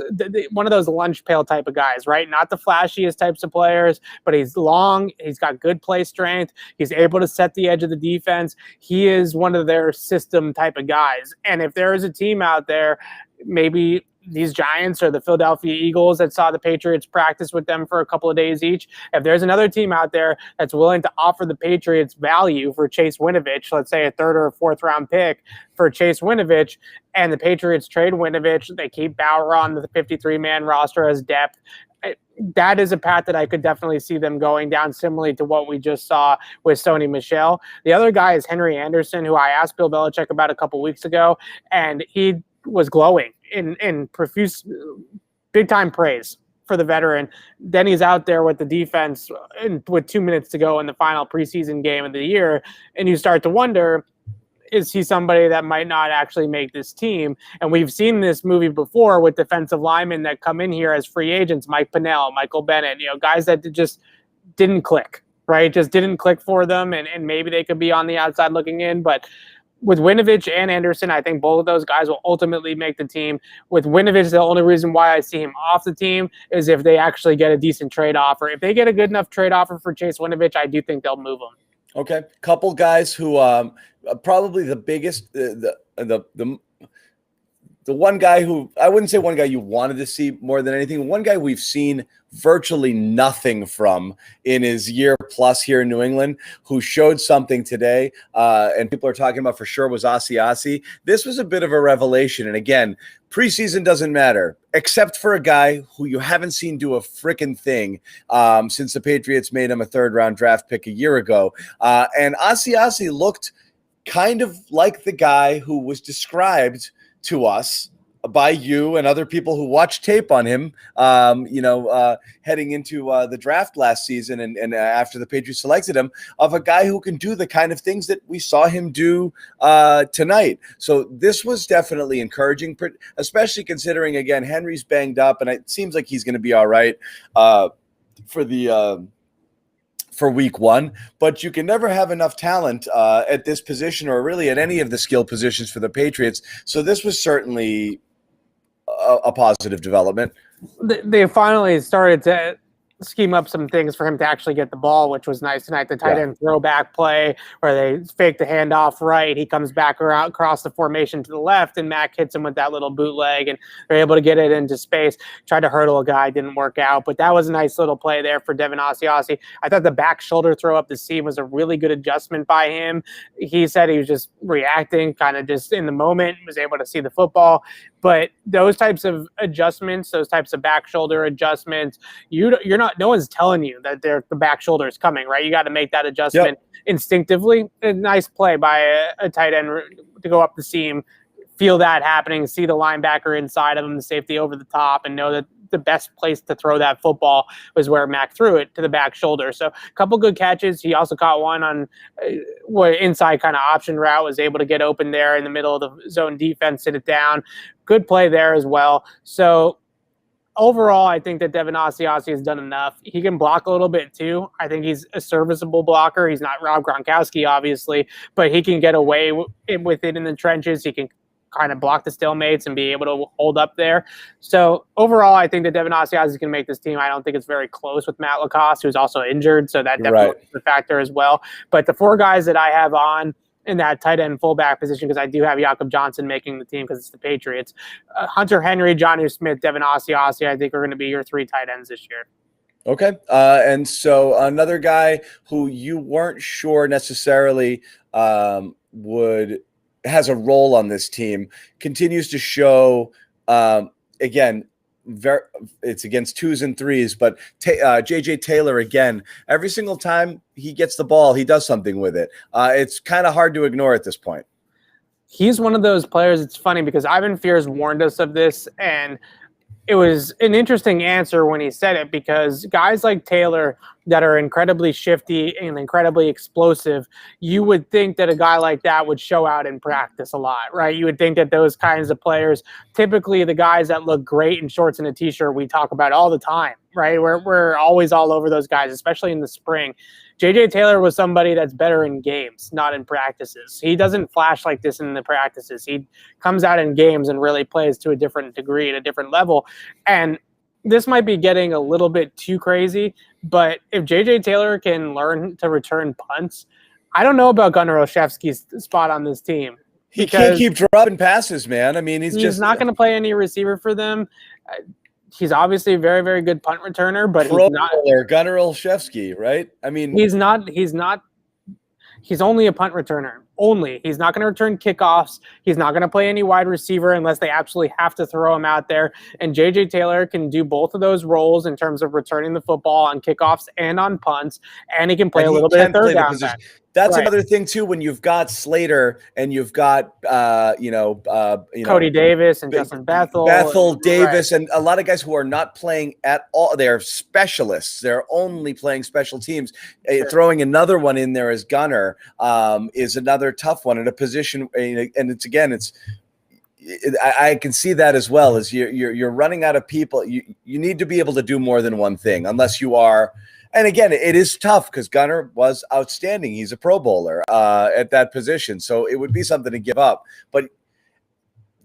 one of those lunch pail type of guys, right? Not the flashiest types of players, but he's long, he's got good play strength, he's able to set the edge of the defense. He is one of their system type of guys. And if there is a team out there, maybe these Giants or the Philadelphia Eagles that saw the Patriots practice with them for a couple of days each, if there's another team out there that's willing to offer the Patriots value for Chase Winovich, let's say a third or a fourth round pick for Chase Winovich, and the Patriots trade Winovich, they keep Bauer on the 53-man roster as depth, that is a path that I could definitely see them going down, similarly to what we just saw with Sony Michel. The other guy is Henry Anderson, who I asked Bill Belichick about a couple weeks ago, and he was glowing in profuse, big-time praise for the veteran. Then he's out there with the defense with 2 minutes to go in the final preseason game of the year, and you start to wonder, is he somebody that might not actually make this team? And we've seen this movie before with defensive linemen that come in here as free agents, Mike Pennell, Michael Bennett, guys that just didn't click, right? Just didn't click for them, and maybe they could be on the outside looking in. But with Winovich and Anderson, I think both of those guys will ultimately make the team. With Winovich, the only reason why I see him off the team is if they actually get a decent trade offer. If they get a good enough trade offer for Chase Winovich, I do think they'll move him. Okay, couple guys who probably the biggest, the one guy who, I wouldn't say one guy you wanted to see more than anything, one guy we've seen virtually nothing from in his year plus here in New England, who showed something today, and people are talking about for sure, was Ossiasi. This was a bit of a revelation, and again, preseason doesn't matter, except for a guy who you haven't seen do a freaking thing since the Patriots made him a third-round draft pick a year ago. And Ossiasi looked kind of like the guy who was described to us by you and other people who watched tape on him, heading into the draft last season and after the Patriots selected him, of a guy who can do the kind of things that we saw him do tonight. So this was definitely encouraging, especially considering, again, Henry's banged up, and it seems like he's going to be all right for week one, but you can never have enough talent at this position or really at any of the skill positions for the Patriots. So this was certainly a positive development. They finally started to scheme up some things for him to actually get the ball, which was nice tonight. The tight end throwback play where they fake the handoff right. He comes back around across the formation to the left, and Mac hits him with that little bootleg, and they're able to get it into space. Tried to hurdle a guy, didn't work out, but that was a nice little play there for Devon Ossiasi. I thought the back shoulder throw up the seam was a really good adjustment by him. He said he was just reacting, kind of just in the moment, was able to see the football. But those types of adjustments, those types of back shoulder adjustments, you're not, no one's telling you that the back shoulder is coming, right? You got to make that adjustment instinctively. A nice play by a tight end to go up the seam, feel that happening, see the linebacker inside of him, the safety over the top, and know that the best place to throw that football was where Mac threw it, to the back shoulder. So a couple good catches. He also caught one on inside kind of option route, was able to get open there in the middle of the zone defense, sit it down. Good play there as well. So overall, I think that Devon Ossiasi has done enough. He can block a little bit too. I think he's a serviceable blocker. He's not Rob Gronkowski, obviously, but he can get away with it in the trenches. He can kind of block the stalemates and be able to hold up there. So overall, I think that Devon Ossiasi is going to make this team. I don't think it's very close with Matt Lacoste, who's also injured, so that definitely is a factor as well. But the four guys that I have on in that tight end fullback position, because I do have Jakob Johnson making the team because it's the Patriots, Hunter Henry, Jonnu Smith, Devon Ossiasi, I think are going to be your three tight ends this year. Okay. And so another guy who you weren't sure necessarily has a role on this team continues to show, again, it's against 2s and 3s, but JJ Taylor, again, every single time he gets the ball, he does something with it. It's kind of hard to ignore at this point. He's one of those players. It's funny because Ivan Fears warned us of this, and it was an interesting answer when he said it, because guys like Taylor that are incredibly shifty and incredibly explosive, you would think that a guy like that would show out in practice a lot, right? You would think that those kinds of players, typically the guys that look great in shorts and a t-shirt, we talk about all the time, right? We're always all over those guys, especially in the spring. JJ Taylor was somebody that's better in games, not in practices. He doesn't flash like this in the practices. He comes out in games and really plays to a different degree at a different level. And this might be getting a little bit too crazy, but if JJ Taylor can learn to return punts, I don't know about Gunnar Olszewski's spot on this team. He can't keep dropping passes, man. I mean, he's just not going to play any receiver for them. He's obviously a very, very good punt returner, but he's not Gunnar Olszewski, right? I mean, he's only a punt returner. Only. He's not going to return kickoffs. He's not going to play any wide receiver unless they absolutely have to throw him out there. And JJ Taylor can do both of those roles in terms of returning the football on kickoffs and on punts, and he can play a little bit of third down back. That's right. Another thing too, when you've got Slater and you've got Cody Davis and Justin Bethel Davis, and a lot of guys who are not playing at all. They're specialists. They're only playing special teams. Sure. Throwing another one in there as Gunnar is another tough one at a position. And I can see that as well. As you're running out of people. You need to be able to do more than one thing, unless you are. And again, it is tough because Gunnar was outstanding. He's a Pro Bowler at that position. So it would be something to give up. But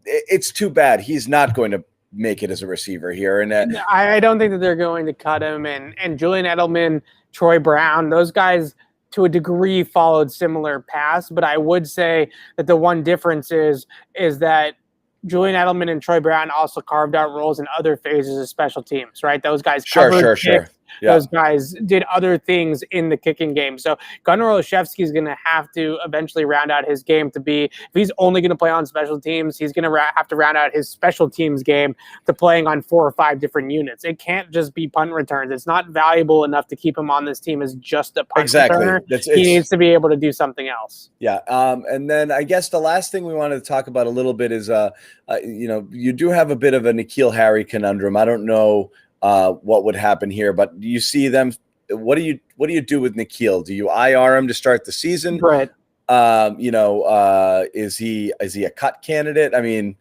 it's too bad. He's not going to make it as a receiver here. And I don't think that they're going to cut him. And Julian Edelman, Troy Brown, those guys to a degree followed similar paths. But I would say that the one difference is that Julian Edelman and Troy Brown also carved out roles in other phases of special teams, right? Those guys covered kicks. Yeah. Those guys did other things in the kicking game. So Gunnar Olszewski is going to have to eventually round out his game to be, if he's only going to play on special teams, he's going to have to round out his special teams game to playing on 4 or 5 different units. It can't just be punt returns. It's not valuable enough to keep him on this team as just a punt returner. He needs to be able to do something else. Yeah. And then I guess the last thing we wanted to talk about a little bit is, you do have a bit of a N'Keal Harry conundrum. I don't know what would happen here, but do you see them? What do you do with N'Keal? Do you IR him to start the season? Right. Is he a cut candidate? I mean,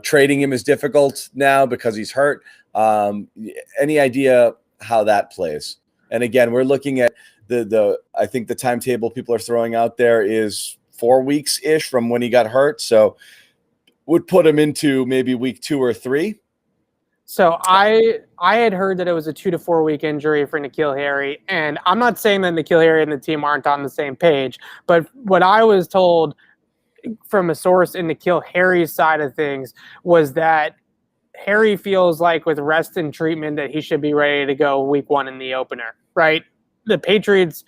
trading him is difficult now because he's hurt. Any idea how that plays? And again, we're looking at I think the timetable people are throwing out there is 4 weeks ish from when he got hurt. So would put him into maybe week 2 or 3. So I had heard that it was a 2 to 4 week injury for N'Keal Harry, and I'm not saying that N'Keal Harry and the team aren't on the same page, but what I was told from a source in N'Keal Harry's side of things was that Harry feels like with rest and treatment that he should be ready to go week 1 in the opener, right? The Patriots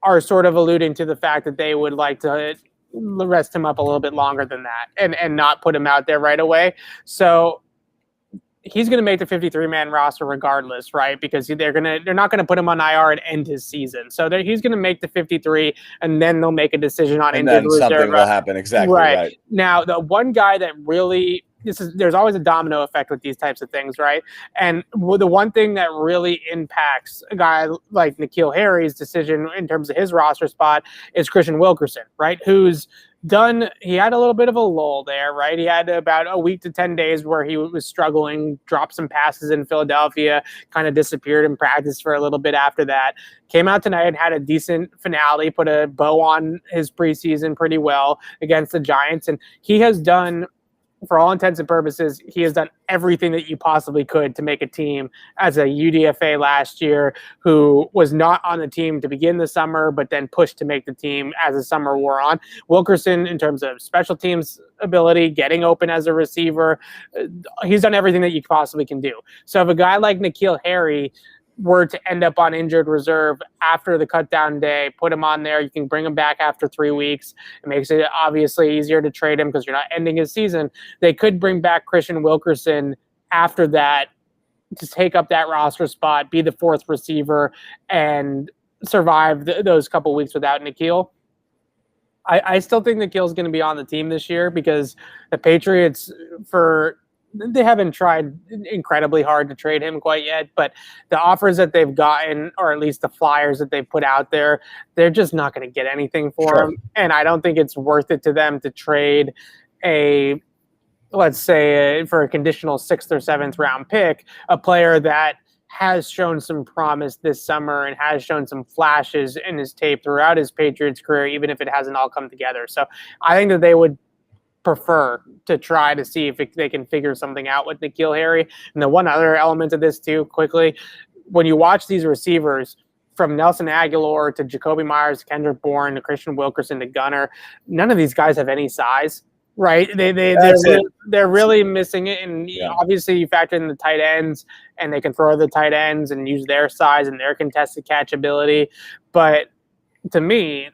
are sort of alluding to the fact that they would like to rest him up a little bit longer than that and not put him out there right away. So he's going to make the 53-man roster regardless, right? Because they're not going to put him on IR and end his season. So he's going to make the 53, and then they'll make a decision on injured reserve. And then something will happen. Exactly right. Now, the one guy that really there's always a domino effect with these types of things, right? And the one thing that really impacts a guy like N'Keal Harry's decision in terms of his roster spot is Christian Wilkerson, right? He had a little bit of a lull there, right? He had about a week to 10 days where he was struggling, dropped some passes in Philadelphia, kind of disappeared in practice for a little bit after that. Came out tonight and had a decent finale, put a bow on his preseason pretty well against the Giants. And he has done, for all intents and purposes, he has done everything that you possibly could to make a team as a UDFA last year who was not on the team to begin the summer, but then pushed to make the team as the summer wore on. Wilkerson, in terms of special teams ability, getting open as a receiver, he's done everything that you possibly can do. So if a guy like N'Keal Harry were to end up on injured reserve after the cut down day, put him on there. You can bring him back after 3 weeks. It makes it obviously easier to trade him because you're not ending his season. They could bring back Christian Wilkerson after that to take up that roster spot, be the fourth receiver, and survive those couple weeks without N'Keal. I still think N'Keal's going to be on the team this year because the Patriots, they haven't tried incredibly hard to trade him quite yet, but the offers that they've gotten, or at least the flyers that they've put out there, they're just not going to get anything for him. And I don't think it's worth it to them to trade let's say for a conditional 6th or 7th round pick, a player that has shown some promise this summer and has shown some flashes in his tape throughout his Patriots career, even if it hasn't all come together. So I think that they would prefer to try to see if they can figure something out with N'Keal Harry. And the one other element of this too, quickly, when you watch these receivers from Nelson Aguilar to Jacoby Myers, Kendrick Bourne, to Christian Wilkerson, to Gunner, none of these guys have any size, right? They're really missing it. And obviously you factor in the tight ends, and they can throw the tight ends and use their size and their contested catch ability. But to me,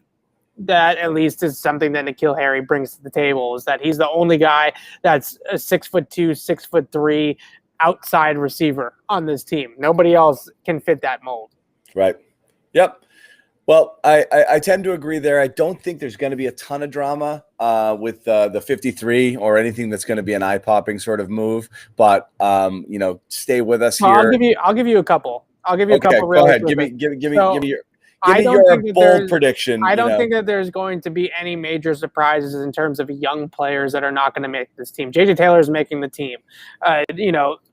that at least is something that N'Keal Harry brings to the table, is that he's the only guy that's a 6'2", 6'3" outside receiver on this team. Nobody else can fit that mold. Right. Yep. Well, I tend to agree there. I don't think there's going to be a ton of drama with the 53 or anything that's going to be an eye-popping sort of move. But stay with us here. I'll give you a couple. I'll give you a couple. Go ahead. Give me your. Give me your bold prediction. I don't think that there's going to be any major surprises in terms of young players that are not going to make this team. JJ Taylor is making the team.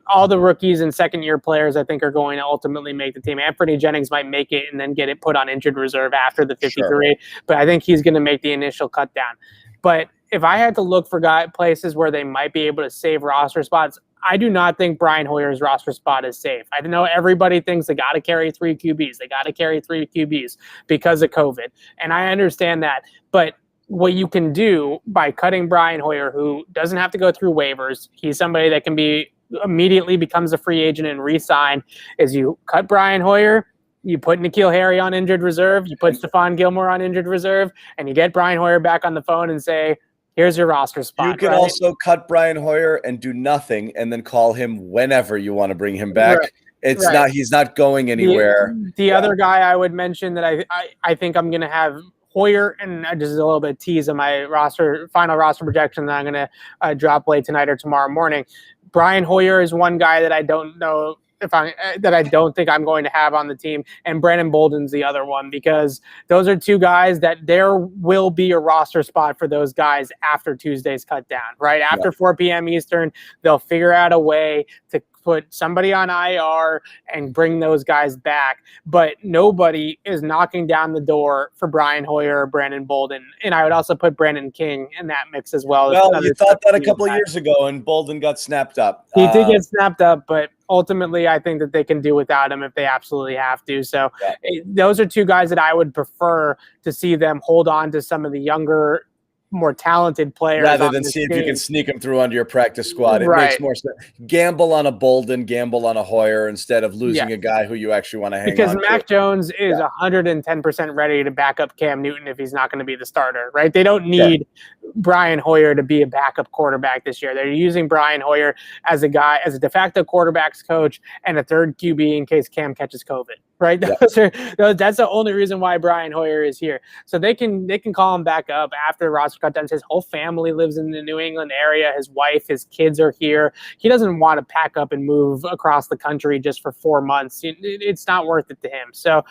All the rookies and second-year players I think are going to ultimately make the team. Anthony Jennings might make it and then get it put on injured reserve after the 53, but I think he's going to make the initial cut down. But if I had to look for places where they might be able to save roster spots, I do not think Brian Hoyer's roster spot is safe. I know everybody thinks they got to carry 3 QBs. They got to carry 3 QBs because of COVID. And I understand that. But what you can do by cutting Brian Hoyer, who doesn't have to go through waivers, he's somebody that can immediately becomes a free agent and re-sign, is you cut Brian Hoyer, you put N'Keal Harry on injured reserve, you put Stephon Gilmore on injured reserve, and you get Brian Hoyer back on the phone and say, here's your roster spot. You can also cut Brian Hoyer and do nothing and then call him whenever you want to bring him back. Right. He's not going anywhere. The other guy I would mention that I think I'm going to have Hoyer, and just a little bit of tease on my final roster projection that I'm going to drop late tonight or tomorrow morning. Brian Hoyer is one guy that I don't know that I don't think I'm going to have on the team, and Brandon Bolden's the other one, because those are two guys that there will be a roster spot for those guys after Tuesday's cut down, right? After 4 p.m. Eastern, they'll figure out a way to put somebody on IR and bring those guys back, but nobody is knocking down the door for Brian Hoyer or Brandon Bolden. And I would also put Brandon King in that mix as well. Well, you thought that a couple of years ago, and Bolden got snapped up. He did get snapped up, but ultimately I think that they can do without him if they absolutely have to. So those are two guys that I would prefer to see them hold on to some of the younger, more talented players rather than see if you can sneak them through onto your practice squad. It makes more sense. Gamble on a Bolden, gamble on a Hoyer instead of losing a guy who you actually want to hang on to. Because Mac Jones is 110% ready to back up Cam Newton if he's not going to be the starter, right? They don't need Brian Hoyer to be a backup quarterback this year. They're using Brian Hoyer as a de facto quarterbacks coach and a third QB in case Cam catches COVID. right? Yeah. That's the only reason why Brian Hoyer is here. So they can call him back up after the roster cut down. His whole family lives in the New England area. His wife, his kids are here. He doesn't want to pack up and move across the country just for 4 months. It's not worth it to him. So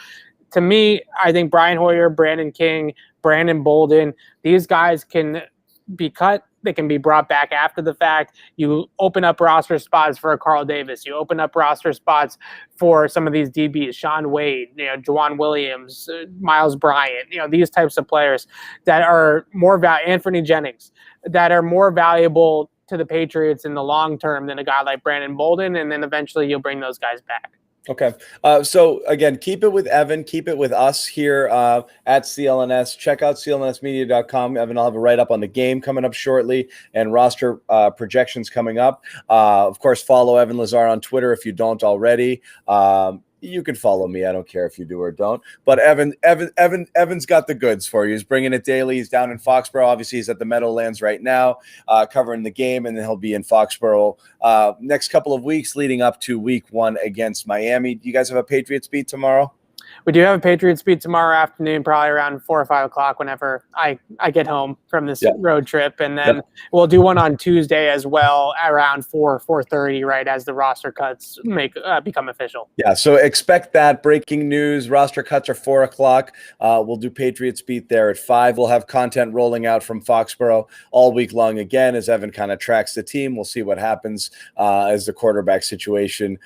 to me, I think Brian Hoyer, Brandon King, Brandon Bolden, these guys can be cut. They can be brought back after the fact. You open up roster spots for a Carl Davis. You open up roster spots for some of these DBs, Sean Wade, Juwan Williams, Miles Bryant, these types of players that are more Anthony Jennings, that are more valuable to the Patriots in the long term than a guy like Brandon Bolden. And then eventually you'll bring those guys back. Okay. So again, keep it with Evan, keep it with us here at CLNS. Check out clnsmedia.com. Evan, I'll have a write-up on the game coming up shortly and roster projections coming up. Of course, follow Evan Lazar on Twitter if you don't already. You can follow me. I don't care if you do or don't. But Evan's got the goods for you. He's bringing it daily. He's down in Foxborough. Obviously, he's at the Meadowlands right now, covering the game, and then he'll be in Foxborough next couple of weeks leading up to week 1 against Miami. Do you guys have a Patriots beat tomorrow? We do have a Patriots beat tomorrow afternoon, probably around 4 or 5 o'clock whenever I get home from this road trip. And then we'll do one on Tuesday as well around 4:30, right, as the roster cuts become official. Yeah, so expect that. Breaking news, roster cuts are 4 o'clock. We'll do Patriots beat there at 5. We'll have content rolling out from Foxborough all week long again as Evan kind of tracks the team. We'll see what happens as the quarterback situation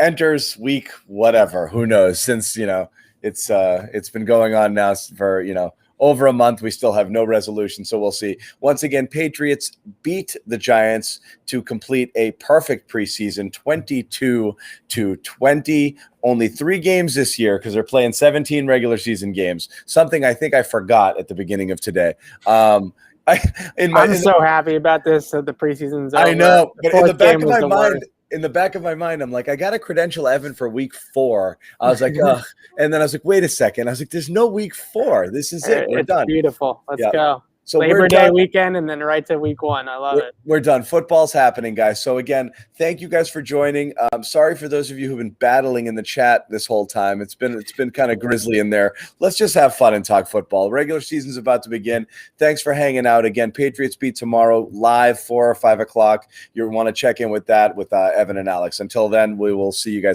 enters week whatever, who knows, since it's been going on now for over a month. We still have no resolution, so we'll see. Once again, Patriots beat the Giants to complete a perfect preseason, 22-20. Only 3 games this year because they're playing 17 regular season games, something I think I forgot at the beginning of today. I'm so happy about this. So the preseason's over. I know, but in the back of my mind, I'm like, I got to credential Evan for week 4. I was like, ugh. And then I was like, wait a second. I was like, there's no week 4. This is it. We're done. Beautiful. Let's go. So Labor Day weekend and then right to week 1. I love it. We're done. Football's happening, guys. So again, thank you guys for joining. Sorry for those of you who've been battling in the chat this whole time. It's been kind of grisly in there. Let's just have fun and talk football. Regular season's about to begin. Thanks for hanging out. Again, Patriots beat tomorrow live 4 or 5 o'clock. You want to check in with that with Evan and Alex. Until then, we will see you guys.